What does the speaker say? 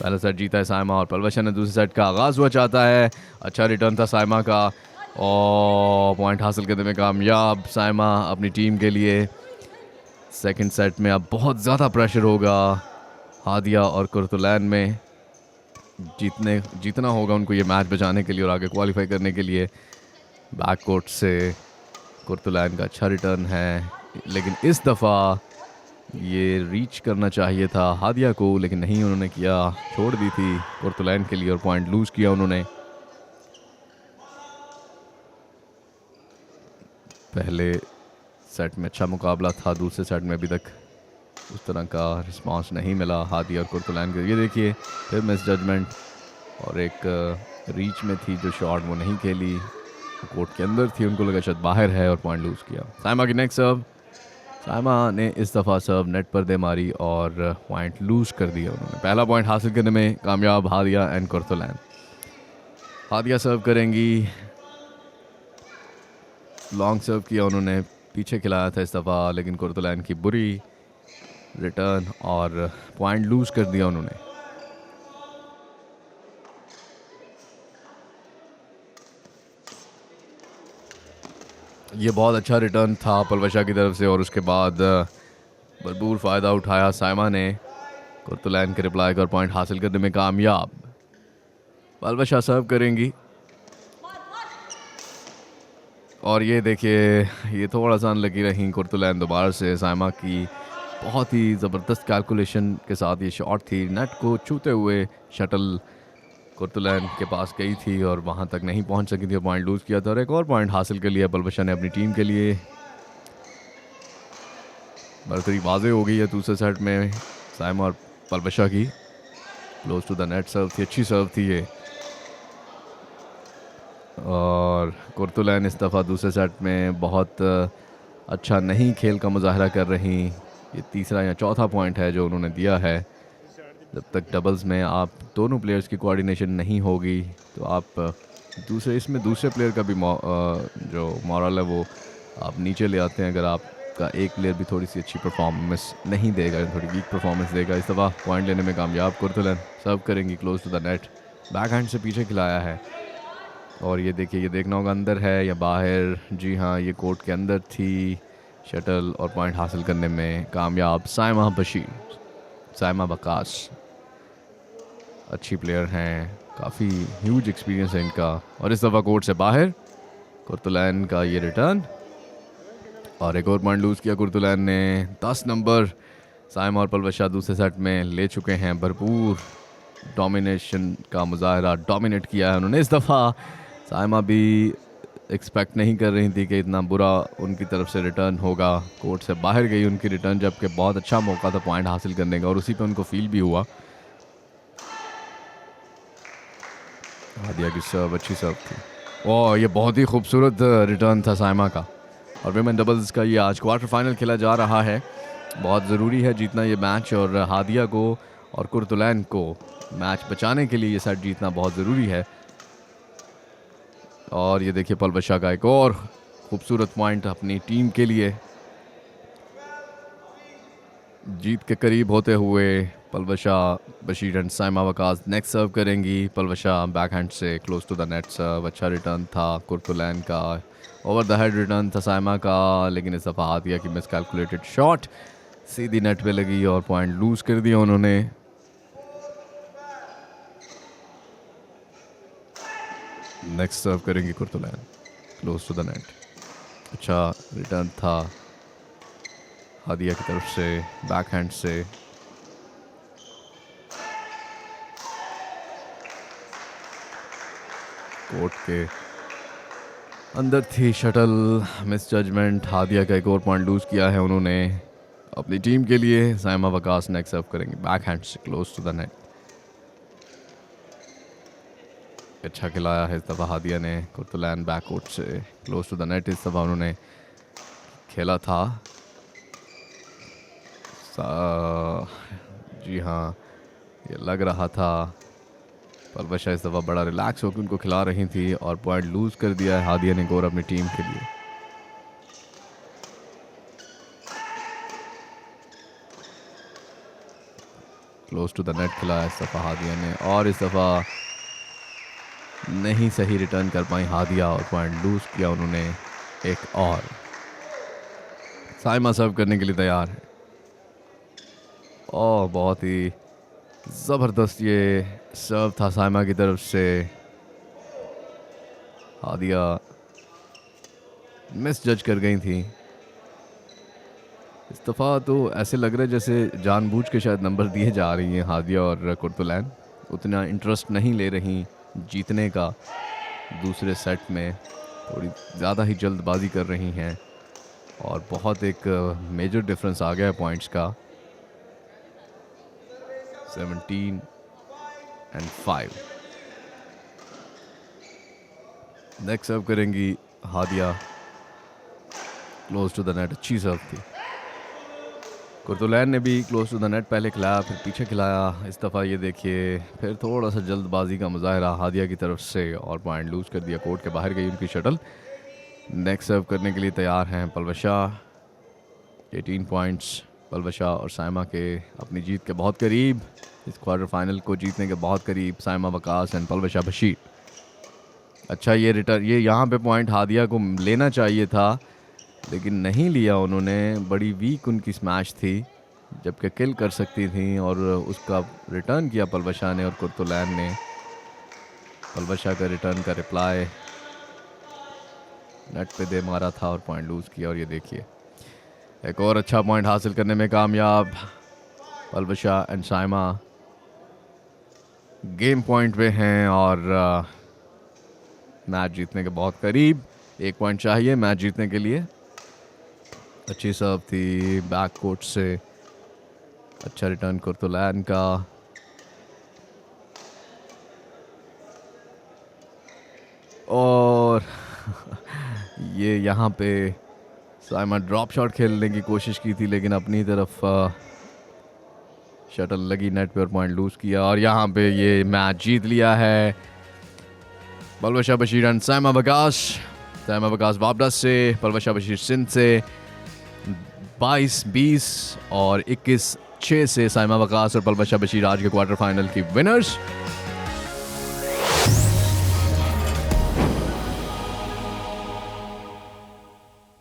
पहला सेट जीता है साइमा और पलवशा ने दूसरे सेट का आगाज़ हुआ चाहता है। अच्छा रिटर्न था साइमा का और पॉइंट हासिल करने में कामयाब साइमा अपनी टीम के लिए। सेकंड सेट में अब बहुत ज़्यादा प्रेशर होगा हादिया और कुर्तुलैन में। जीतना होगा उनको ये मैच बचाने के लिए और आगे क्वालिफाई करने के लिए। बैक कोर्ट से कुर्तुलैन का अच्छा रिटर्न है, लेकिन इस दफ़ा ये रीच करना चाहिए था हादिया को, लेकिन नहीं उन्होंने किया, छोड़ दी थी कुर्तुलैन के लिए और पॉइंट लूज़ किया उन्होंने। पहले सेट में अच्छा मुकाबला था, दूसरे सेट में अभी तक उस तरह का रिस्पांस नहीं मिला हादिया और कुर्तुलैन के। ये देखिए फिर मिस जजमेंट और एक रीच में थी जो शॉट वो नहीं खेली, कोर्ट के अंदर थी, उनको लगा शायद बाहर है और पॉइंट लूज़ किया। साइमा की नेक्स्ट सर्व, साइमा ने इस दफ़ा सर्व नेट पर दे मारी और पॉइंट लूज़ कर दिया उन्होंने। पहला पॉइंट हासिल करने में कामयाब हादिया एंड कुर्तुलैन। हादिया सर्व करेंगी, लॉन्ग सर्व किया उन्होंने, पीछे खिलाया था इस दफ़ा, लेकिन कुर्तुलैन की बुरी रिटर्न और पॉइंट लूज़ कर दिया उन्होंने। ये बहुत अच्छा रिटर्न था पलवशा की तरफ से और उसके बाद भरपूर फ़ायदा उठाया साइमा ने कुर्तुलैन के रिप्लाई कर पॉइंट हासिल करने में कामयाब। पलवशा सर्व करेंगी और ये देखिए ये थोड़ा सा अनलकी रही कुर्तुलैन दोबारा से। साइमा की बहुत ही ज़बरदस्त कैलकुलेशन के साथ ये शॉट थी, नेट को छूते हुए शटल कुर्तुलैन के पास गई थी और वहाँ तक नहीं पहुँच सकी थी, पॉइंट लूज़ किया था और एक और पॉइंट हासिल कर लिया पलवशा ने अपनी टीम के लिए। बरतरी वाज़े हो गई है दूसरे सेट में साइमा और पलवशा की। क्लोज टू द नेट सर्व थी, अच्छी सर्व थी ये। और कुर्तुलैन इस दफ़ा दूसरे सेट में बहुत अच्छा नहीं खेल का मुजाहरा कर रही। ये तीसरा या चौथा पॉइंट है जो उन्होंने दिया है। जब तक डबल्स में आप दोनों प्लेयर्स की कोऑर्डिनेशन नहीं होगी तो आप दूसरे प्लेयर का भी जो मॉरल है वो आप नीचे ले आते हैं। अगर आपका एक प्लेयर भी थोड़ी सी अच्छी परफॉर्मेंस नहीं देगा, थोड़ी वीक परफॉर्मेंस देगा। इस दफ़ा पॉइंट लेने में कामयाब कुर्तुलैन सर्व करेंगी close to the net, back hand से पीछे खिलाया है और ये देखिए, ये देखना होगा अंदर है या बाहर। जी हाँ, ये कोर्ट के अंदर थी शटल और पॉइंट हासिल करने में कामयाब साइमा बशीर, साइमा वकास। अच्छी प्लेयर हैं, काफ़ी ह्यूज एक्सपीरियंस है इनका। और इस दफ़ा कोर्ट से बाहर कुर्तुलैन का ये रिटर्न और एक और पॉइंट लूज़ किया कुर्तुलैन ने। 10 नंबर साइमा और पलवशा दूसरे सेट में ले चुके हैं। भरपूर डोमिनेशन का मुजाहरा, डोमिनेट किया है उन्होंने। इस दफ़ा साइमा भी एक्सपेक्ट नहीं कर रही थी कि इतना बुरा उनकी तरफ से रिटर्न होगा। कोर्ट से बाहर गई उनकी रिटर्न, जबकि बहुत अच्छा मौका था पॉइंट हासिल करने का और उसी पे उनको फील भी हुआ। हादिया की सर्व अच्छी सर्व थी और ये बहुत ही खूबसूरत रिटर्न था साइमा का। और विमेन डबल्स का ये आज क्वार्टर फाइनल खेला जा रहा है। बहुत ज़रूरी है जीतना ये मैच और हादिया को और कुर्तुलैन को मैच बचाने के लिए ये सेट जीतना बहुत ज़रूरी है। और ये देखिए पलवशा का एक और खूबसूरत पॉइंट अपनी टीम के लिए। जीत के करीब होते हुए Palwasha Bashir and Saima Waqas next serve करेंगी। पलवशा बैक हैंड से क्लोज टू द नेट सर्व, अच्छा रिटर्न था कुर्तुलैन का। ओवर द हेड रिटर्न था साइमा का, लेकिन इस दफ़ा हादिया की मिस कैलकुलेटेड शॉट सीधी नेट पे लगी और पॉइंट लूज कर दिया उन्होंने। नेक्स्ट सर्व करेंगी कुर्तुलैन क्लोज टू द नेट। अच्छा रिटर्न था हादिया की तरफ से बैक हैंड से। कोर्ट के अंदर थी शटल, मिस जजमेंट। हादिया का एक और पॉइंट लूज किया है उन्होंने अपनी टीम के लिए। साइमा वकास नेक्स्ट सर्व करेंगे बैक हैंड से क्लोज टू द नेट। अच्छा खिलाया है इस दफ़ा हादिया ने। कुर्तुलैन बैक कोर्ट से क्लोज टू द नेट इस दफ़ा उन्होंने खेला था। जी हाँ, ये लग रहा था पलवशा इस दफ़ा बड़ा रिलैक्स होकर उनको खिला रही थी और पॉइंट लूज कर दिया है हादिया ने गोर अपनी टीम के लिए। क्लोज टू द नेट खिलाया इस दफ़ा हादिया ने, और इस दफ़ा नहीं सही रिटर्न कर पाई हादिया और पॉइंट लूज़ किया उन्होंने एक और। साइमा सर्व करने के लिए तैयार है और बहुत ही ज़बरदस्त ये सर्व था साइमा की तरफ से। हादिया मिस जज कर गई थी इस दफ़ा, तो ऐसे लग रहा है जैसे जानबूझ के शायद नंबर दिए जा रही हैं हादिया और कुर्तुलैन, उतना इंटरेस्ट नहीं ले रही जीतने का। दूसरे सेट में थोड़ी ज़्यादा ही जल्दबाजी कर रही हैं और बहुत एक मेजर डिफरेंस आ गया है पॉइंट्स का, 17-5। नेक्स्ट सर्व करेंगी Hadiya, close to the net, अच्छी सर्व थी। कुर्तुलैन ने भी क्लोज टू द नेट पहले खिलाया फिर पीछे खिलाया, इस दफ़ा ये देखिए फिर थोड़ा सा जल्दबाजी का मुजाहरा हादिया की तरफ से और पॉइंट लूज़ कर दिया, कोर्ट के बाहर गई उनकी शटल। नेक्स्ट सर्व करने के लिए तैयार हैं पलवशा, 18 पॉइंट्स पलवशा और साइमा के अपनी जीत के बहुत करीब, इस क्वार्टर फाइनल को जीतने के बहुत करीब साइमा वकास एंड पलवशा बशीर। अच्छा ये रिटर्न, ये यहाँ पे पॉइंट हादिया को लेना चाहिए था लेकिन नहीं लिया उन्होंने, बड़ी वीक उनकी स्मैश थी जबकि किल कर सकती थी, और उसका रिटर्न किया पलवशा ने और कुर्तुलैन ने। पलवशा का रिटर्न का रिप्लाई नेट पे दे मारा था और पॉइंट लूज़ किया, और ये देखिए एक और अच्छा पॉइंट हासिल करने में कामयाब Palwasha and Saima game point पे हैं और मैच जीतने के बहुत करीब। 1 पॉइंट चाहिए मैच जीतने के लिए। अच्छी सर्व थी बैक कोर्ट से, अच्छा रिटर्न कुर्तुलैन का, और ये यहाँ पे साइमा ड्रॉप शॉट खेलने की कोशिश की थी लेकिन अपनी तरफ शटल लगी नेट पे और पॉइंट लूज किया, और यहाँ पे ये मैच जीत लिया है पलवशा बशीर एंड साइमा वकास। साइमा वकास बाबडा से, पलवशा बशीर सिंध से 22-20 और 21-6 से साइमा वकास और पलवशा बशीर आज के क्वार्टर फाइनल की विनर्स।